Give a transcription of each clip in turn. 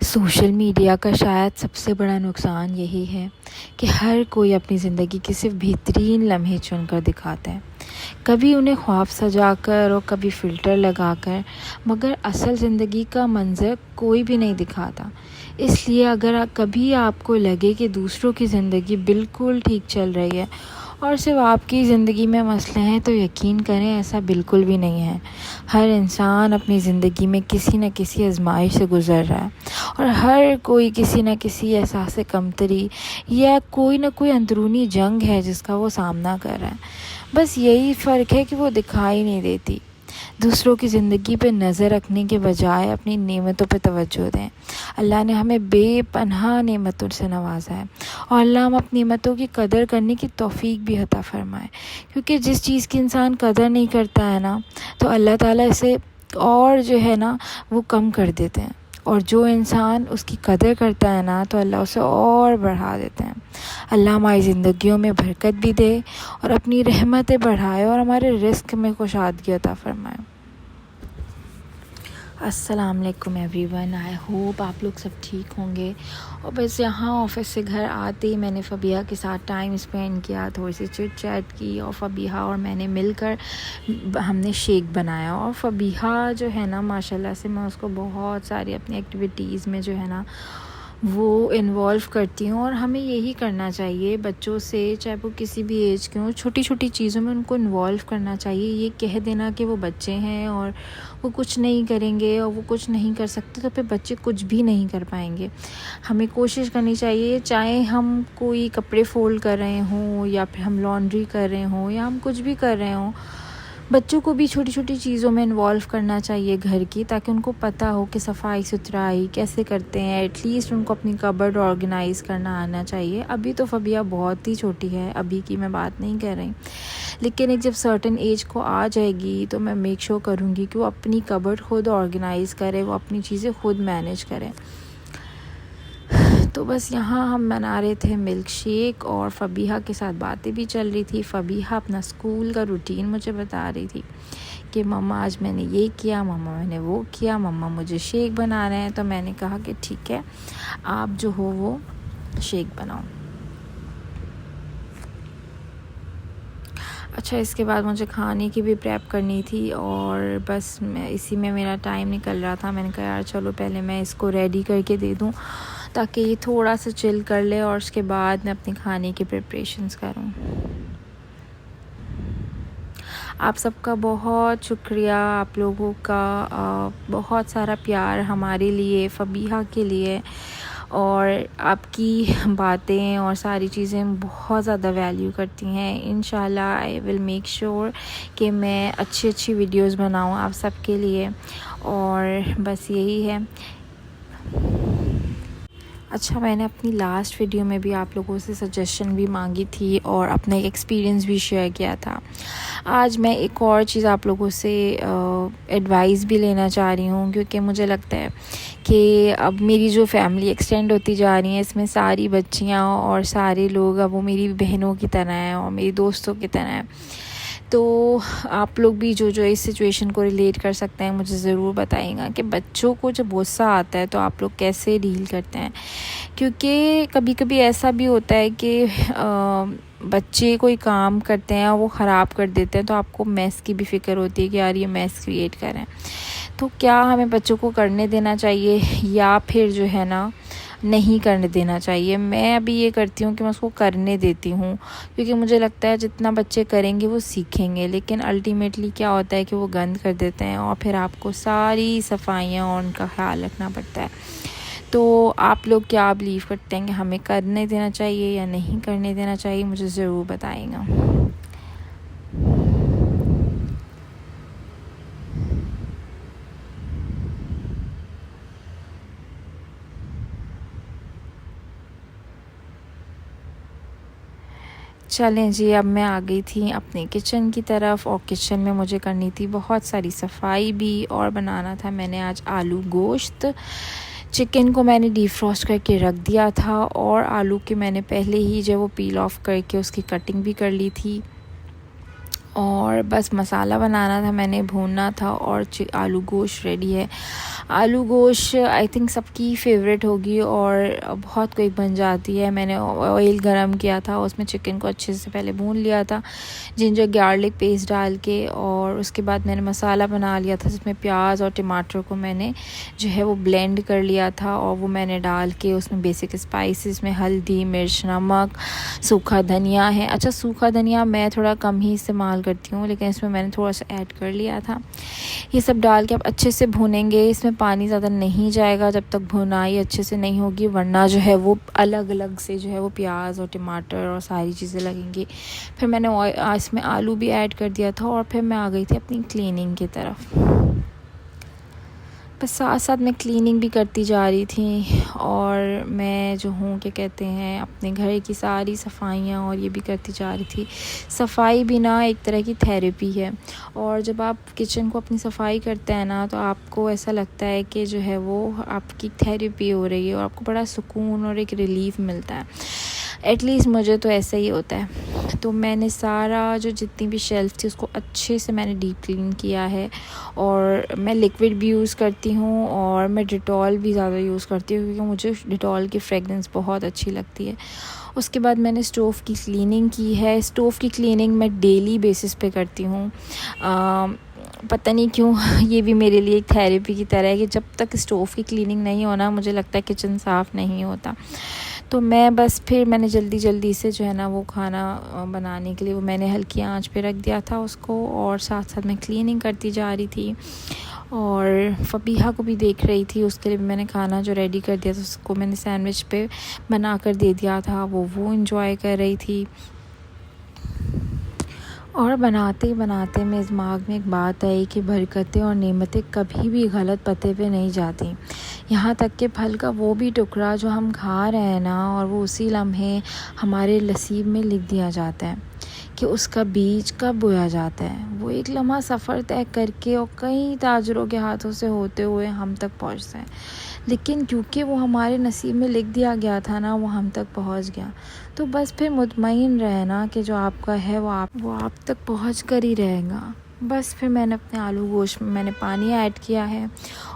Social media का शायद सबसे बड़ा नुकसान यही है कि हर कोई अपनी ज़िंदगी के सिर्फ बेहतरीन लम्हे चुनकर दिखाता है। कभी उन्हें ख्वाब सजाकर और कभी फ़िल्टर लगाकर, मगर असल ज़िंदगी का मंज़र कोई भी नहीं दिखाता। इसलिए अगर कभी आपको लगे कि दूसरों की ज़िंदगी बिल्कुल ठीक चल रही है और सिर्फ आपकी ज़िंदगी में मसले हैं, तो यकीन करें ऐसा बिल्कुल भी नहीं है। हर इंसान अपनी ज़िंदगी में किसी न किसी आजमाइश से गुज़र रहा है और हर कोई किसी न किसी एहसास कमतरी या कोई न कोई अंदरूनी जंग है जिसका वो सामना कर रहा है। बस यही फ़र्क है कि वो दिखाई नहीं देती। दूसरों की ज़िंदगी पे नज़र रखने के बजाय अपनी नेमतों पे तवज्जो दें। अल्लाह ने हमें बेपनाह नेमतों से नवाजा है और अल्लाह हम अपनी नेमतों की कदर करने की तौफीक भी अता फ़रमाए, क्योंकि जिस चीज़ की इंसान कदर नहीं करता है ना, तो अल्लाह ताला इसे और जो है ना वो कम कर देते हैं, और जो इंसान उसकी कदर करता है ना, तो अल्लाह उसे और बढ़ा देते हैं। अल्लाह हमारी ज़िंदगियों में बरकत भी दे और अपनी रहमतें बढ़ाए और हमारे रिस्क में खुशहादगी अता फ़रमाए। अस्सलाम वालेकुम एवरीवन, आई होप आप लोग सब ठीक होंगे। और बस यहाँ ऑफ़िस से घर आते ही मैंने फ़बीहा के साथ टाइम स्पेंड किया, थोड़ी सी चिट चैट की, और फ़बीहा और मैंने मिलकर हमने शेक बनाया। और फ़बीहा जो है ना, माशाल्लाह से मैं उसको बहुत सारी अपनी एक्टिविटीज़ में जो है ना वो इन्वॉल्व करती हूँ, और हमें यही करना चाहिए बच्चों से, चाहे वो किसी भी एज के हों। छोटी छोटी चीज़ों में उनको इन्वॉल्व करना चाहिए। ये कह देना कि वो बच्चे हैं और वो कुछ नहीं करेंगे और वो कुछ नहीं कर सकते, तो फिर बच्चे कुछ भी नहीं कर पाएंगे। हमें कोशिश करनी चाहिए, चाहे हम कोई कपड़े फ़ोल्ड कर रहे हों या फिर हम लॉन्ड्री कर रहे हों या हम कुछ भी कर रहे हों, बच्चों को भी छोटी छोटी चीज़ों में इन्वॉल्व करना चाहिए घर की, ताकि उनको पता हो कि सफाई सुथराई कैसे करते हैं। एटलीस्ट उनको अपनी कबर्ड ऑर्गेनाइज़ करना आना चाहिए। अभी तो फ़बीहा बहुत ही छोटी है, अभी की मैं बात नहीं कर रही, लेकिन एक जब सर्टेन एज को आ जाएगी तो मैं मेक श्योर करूँगी कि वो अपनी कबर्ड खुद ऑर्गेनाइज़ करे, वो अपनी चीज़ें खुद मैनेज करें। तो बस यहाँ हम बना रहे थे मिल्क शेक और फ़बीहा के साथ बातें भी चल रही थी। फ़बीहा अपना स्कूल का रूटीन मुझे बता रही थी कि मम्मा आज मैंने ये किया, मम्मा मैंने वो किया, मम्मा मुझे शेक बना रहे हैं। तो मैंने कहा कि ठीक है, आप जो हो वो शेक बनाओ। अच्छा, इसके बाद मुझे खाने की भी प्रेप करनी थी और बस मैं इसी में मेरा टाइम निकल रहा था। मैंने कहा यार चलो पहले मैं इसको रेडी करके दे दूँ ताकि ये थोड़ा सा चिल कर ले, और उसके बाद मैं अपने खाने की प्रिपरेशंस करूँ। आप सबका बहुत शुक्रिया, आप लोगों का बहुत सारा प्यार हमारे लिए, फ़बीहा के लिए, और आपकी बातें और सारी चीज़ें बहुत ज़्यादा वैल्यू करती हैं। इंशाल्लाह आई विल मेक श्योर कि मैं अच्छी वीडियोस बनाऊं आप सबके लिए, और बस यही है। अच्छा, मैंने अपनी लास्ट वीडियो में भी आप लोगों से सजेशन भी मांगी थी और अपना एक एक्सपीरियंस भी शेयर किया था। आज मैं एक और चीज़ आप लोगों से एडवाइस भी लेना चाह रही हूँ, क्योंकि मुझे लगता है कि अब मेरी जो फैमिली एक्सटेंड होती जा रही है, इसमें सारी बच्चियाँ और सारे लोग अब वो मेरी बहनों की तरह हैं और मेरी दोस्तों की तरह हैं। तो आप लोग भी जो इस सिचुएशन को रिलेट कर सकते हैं, मुझे ज़रूर बताइएगा कि बच्चों को जब गुस्सा आता है तो आप लोग कैसे डील करते हैं। क्योंकि कभी कभी ऐसा भी होता है कि बच्चे कोई काम करते हैं और वो ख़राब कर देते हैं, तो आपको मैस की भी फ़िक्र होती है कि यार ये मैस क्रिएट कर रहे हैं। तो क्या हमें बच्चों को करने देना चाहिए या फिर जो है ना नहीं करने देना चाहिए? मैं अभी ये करती हूँ कि मैं उसको करने देती हूँ, क्योंकि मुझे लगता है जितना बच्चे करेंगे वो सीखेंगे। लेकिन अल्टीमेटली क्या होता है कि वो गंद कर देते हैं और फिर आपको सारी सफाइयाँ और उनका ख्याल रखना पड़ता है। तो आप लोग क्या बिलीव करते हैं कि हमें करने देना चाहिए या नहीं करने देना चाहिए? मुझे ज़रूर बताइएगा। चलें जी, अब मैं आ गई थी अपने किचन की तरफ, और किचन में मुझे करनी थी बहुत सारी सफाई भी, और बनाना था मैंने आज आलू गोश्त। चिकन को मैंने डीफ्रॉस्ट करके रख दिया था, और आलू के मैंने पहले ही जो वो पील ऑफ करके उसकी कटिंग भी कर ली थी। और बस मसाला बनाना था, मैंने भूनना था और आलू गोश्त रेडी है। आलू गोश्त आई थिंक सबकी फेवरेट होगी और बहुत क्विक बन जाती है। मैंने ऑयल गरम किया था, उसमें चिकन को अच्छे से पहले भून लिया था जिंजर गार्लिक पेस्ट डाल के, और उसके बाद मैंने मसाला बना लिया था जिसमें प्याज और टमाटर को मैंने जो है वो ब्लेंड कर लिया था और वो मैंने डाल के उसमें बेसिक स्पाइसेस में हल्दी, मिर्च, नमक, सूखा धनिया है। अच्छा, सूखा धनिया मैं थोड़ा कम ही इस्तेमाल करती हूँ, लेकिन इसमें मैंने थोड़ा सा ऐड कर लिया था। ये सब डाल के आप अच्छे से भूनेंगे। इसमें पानी ज़्यादा नहीं जाएगा जब तक भुनाई अच्छे से नहीं होगी, वरना जो है वो अलग अलग से जो है वो प्याज और टमाटर और सारी चीज़ें लगेंगी। फिर मैंने इसमें आलू भी ऐड कर दिया था और फिर मैं आ गई थी अपनी क्लीनिंग की तरफ। बस साथ साथ मैं क्लीनिंग भी करती जा रही थी और मैं जो हूँ क्या कहते हैं अपने घर की सारी सफाइयाँ और ये भी करती जा रही थी। सफाई भी ना एक तरह की थेरेपी है, और जब आप किचन को अपनी सफाई करते हैं ना तो आपको ऐसा लगता है कि जो है वो आपकी थेरेपी हो रही है और आपको बड़ा सुकून और एक रिलीफ मिलता है। एटलीस्ट मुझे तो ऐसा ही होता है। तो मैंने सारा जो जितनी भी शेल्फ थी उसको अच्छे से मैंने डीप क्लीन किया है, और मैं लिक्विड भी यूज़ करती हूँ और मैं डिटॉल भी ज़्यादा यूज़ करती हूँ क्योंकि मुझे डिटॉल की फ्रेगरेंस बहुत अच्छी लगती है। उसके बाद मैंने स्टोव की क्लीनिंग की है। स्टोव की क्लीनिंग मैं डेली बेसिस पे करती हूँ। पता नहीं क्यों ये भी मेरे लिए एक थेरेपी की तरह है कि जब तक स्टोव की क्लीनिंग नहीं होना मुझे लगता है किचन साफ़ नहीं होता। तो मैं बस फिर मैंने जल्दी से जो है ना वो खाना बनाने के लिए वो मैंने हल्की आंच पे रख दिया था उसको, और साथ साथ मैं क्लीनिंग करती जा रही थी और फबीहा को भी देख रही थी। उसके लिए भी मैंने खाना जो रेडी कर दिया था उसको मैंने सैंडविच पे बना कर दे दिया था, वो इंजॉय कर रही थी। और बनाते बनाते मेरे दिमाग में एक बात आई कि बरकतें और नेमतें कभी भी गलत पते पे नहीं जाती। यहाँ तक कि फल का वो भी टुकड़ा जो हम खा रहे हैं ना, और वो उसी लम्हे हमारे नसीब में लिख दिया जाता है कि उसका बीज कब बोया जाता है। वो एक लम्हा सफ़र तय करके और कई ताजरों के हाथों से होते हुए हम तक पहुँचता है, लेकिन क्योंकि वो हमारे नसीब में लिख दिया गया था ना, वो हम तक पहुंच गया। तो बस फिर मुतमईन रहना कि जो आपका है वो आप तक पहुंच कर ही रहेगा। बस फिर मैंने अपने आलू गोश्त में मैंने पानी ऐड किया है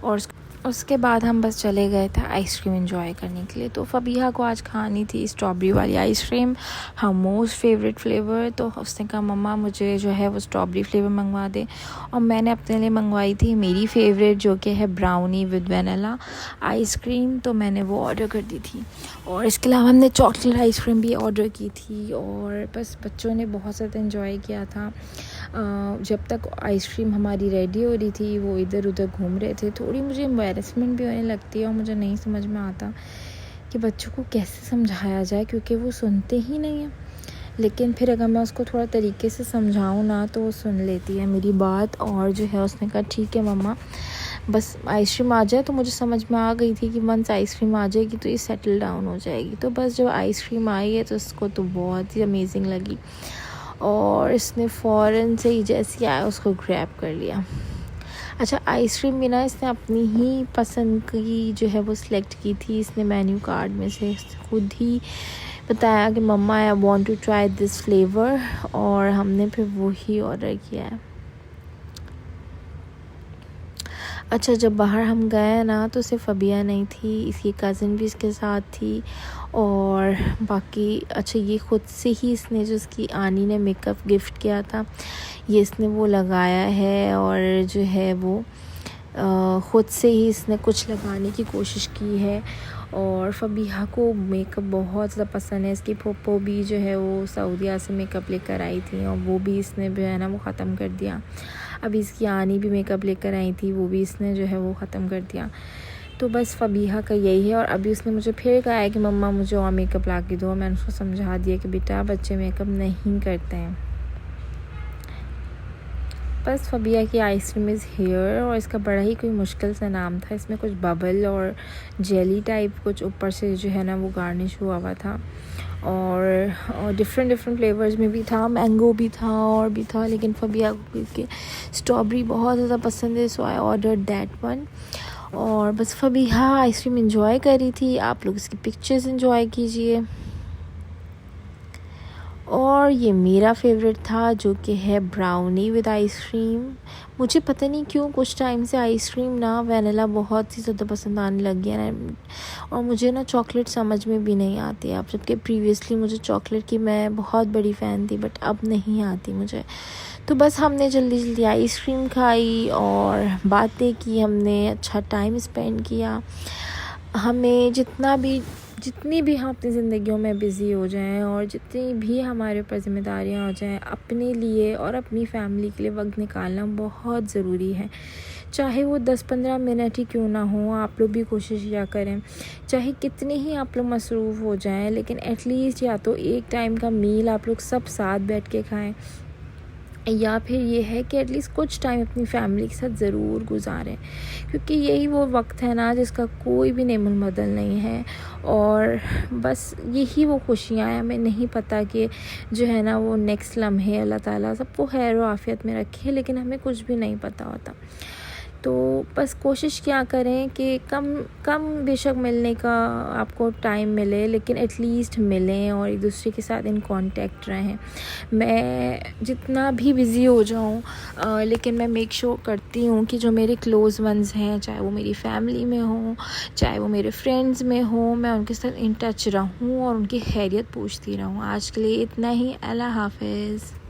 और उसके बाद हम बस चले गए थे आइसक्रीम एंजॉय करने के लिए। तो फबीहा को आज खानी थी स्ट्रॉबेरी वाली आइसक्रीम, हर मोस्ट फेवरेट फ्लेवर। तो उसने कहा मम्मा मुझे जो है वो स्ट्रॉबेरी फ्लेवर मंगवा दे, और मैंने अपने लिए मंगवाई थी मेरी फेवरेट जो कि है ब्राउनी विद वनीला आइसक्रीम। तो मैंने वो ऑर्डर कर दी थी, और इसके अलावा हमने चॉकलेट आइसक्रीम भी ऑर्डर की थी। और बस बच्चों ने बहुत ज़्यादा इन्जॉय किया था। जब तक आइसक्रीम हमारी रेडी हो रही थी वो इधर उधर घूम रहे थे। थोड़ी मुझे एम्बैरेसमेंट भी होने लगती है और मुझे नहीं समझ में आता कि बच्चों को कैसे समझाया जाए, क्योंकि वो सुनते ही नहीं हैं। लेकिन फिर अगर मैं उसको थोड़ा तरीके से समझाऊँ ना तो वो सुन लेती है मेरी बात। और जो है उसने कहा ठीक है मम्मा, बस आइसक्रीम आ जाए। तो मुझे समझ में आ गई थी कि वंस आइसक्रीम आ जाएगी तो ये सेटल डाउन हो जाएगी। तो बस जब आइसक्रीम आई है तो उसको तो बहुत ही अमेजिंग लगी, और इसने फ़ौरन से ही जैसे आया उसको ग्रैब कर लिया। अच्छा, आइसक्रीम भी ना इसने अपनी ही पसंद की जो है वो सिलेक्ट की थी। इसने मेन्यू कार्ड में से खुद ही बताया कि मम्मा I want to try this flavour, और हमने फिर वो ही ऑर्डर किया है। अच्छा, जब बाहर हम गए ना तो सिर्फ फबिया नहीं थी, इसकी कज़न भी इसके साथ थी, और बाकी अच्छा ये ख़ुद से ही इसने जो इसकी आनी ने मेकअप गिफ्ट किया था ये इसने वो लगाया है, और जो है वो ख़ुद से ही इसने कुछ लगाने की कोशिश की है। और फबीहा को मेकअप बहुत ज़्यादा पसंद है। इसकी पोपो भी जो है वो सऊदीया से मेकअप लेकर आई थी और वो भी इसने जो है ना वो ख़त्म कर दिया। अभी इसकी आनी भी मेकअप लेकर आई थी, वो भी इसने जो है वो ख़त्म कर दिया। तो बस फबीहा का यही है। और अभी उसने मुझे फिर कहा है कि मम्मा मुझे और मेकअप ला के दो। मैंने उसको समझा दिया कि बेटा बच्चे मेकअप नहीं करते हैं। बस फबिया की आइसक्रीम इज़ हेयर, और इसका बड़ा ही कोई मुश्किल सा नाम था। इसमें कुछ बबल और जेली टाइप कुछ ऊपर से जो है ना वो गार्निश हुआ था, और डिफरेंट फ्लेवर्स में भी था, मैंगो भी था और भी था। लेकिन फबिया को स्ट्रॉबेरी बहुत ज़्यादा पसंद है, सो आई ऑर्डर दैट वन। और बस फबीहा आइसक्रीम एंजॉय कर रही थी। आप लोग इसकी पिक्चर्स एंजॉय कीजिए। और ये मेरा फेवरेट था जो कि है ब्राउनी विद आइसक्रीम। मुझे पता नहीं क्यों कुछ टाइम से आइसक्रीम ना वैनिला बहुत ही ज़्यादा पसंद आने लग गया ना, और मुझे ना चॉकलेट समझ में भी नहीं आती अब, जबकि प्रीवियसली मुझे चॉकलेट की मैं बहुत बड़ी फ़ैन थी, बट अब नहीं आती मुझे। तो बस हमने जल्दी जल्दी आइसक्रीम खाई और बातें की, हमने अच्छा टाइम स्पेंड किया। हमें जितनी भी हम अपनी ज़िंदगियों में बिज़ी हो जाएं और जितनी भी हमारे ऊपर ज़िम्मेदारियां हो जाएं, अपने लिए और अपनी फैमिली के लिए वक्त निकालना बहुत ज़रूरी है। चाहे वो 10-15 मिनट ही क्यों ना हो, आप लोग भी कोशिश किया करें। चाहे कितने ही आप लोग मसरूफ़ हो जाएं, लेकिन एटलीस्ट या तो एक टाइम का मील आप लोग सब साथ बैठ के खाएं, या फिर ये है कि एटलीस्ट कुछ टाइम अपनी फैमिली के साथ ज़रूर गुजारें, क्योंकि यही वो वक्त है ना जिसका कोई भी नेमुल बदल नहीं है। और बस यही वो खुशियाँ हैं। हमें नहीं पता कि जो है ना वो नेक्स्ट लम्हे अल्लाह ताला सबको खैर और आफ़ियत में रखे, लेकिन हमें कुछ भी नहीं पता होता। तो बस कोशिश क्या करें कि कम कम बेशक मिलने का आपको टाइम मिले, लेकिन एटलीस्ट मिलें और एक दूसरे के साथ इन कांटेक्ट रहें। मैं जितना भी बिज़ी हो जाऊं, लेकिन मैं मेक श्योर करती हूँ कि जो मेरे क्लोज़ वंस हैं, चाहे वो मेरी फैमिली में हो, चाहे वो मेरे फ्रेंड्स में हो, मैं उनके साथ इन टच रहूँ और उनकी खैरियत पूछती रहूँ। आज के लिए इतना ही। अल्लाह हाफ़िज़।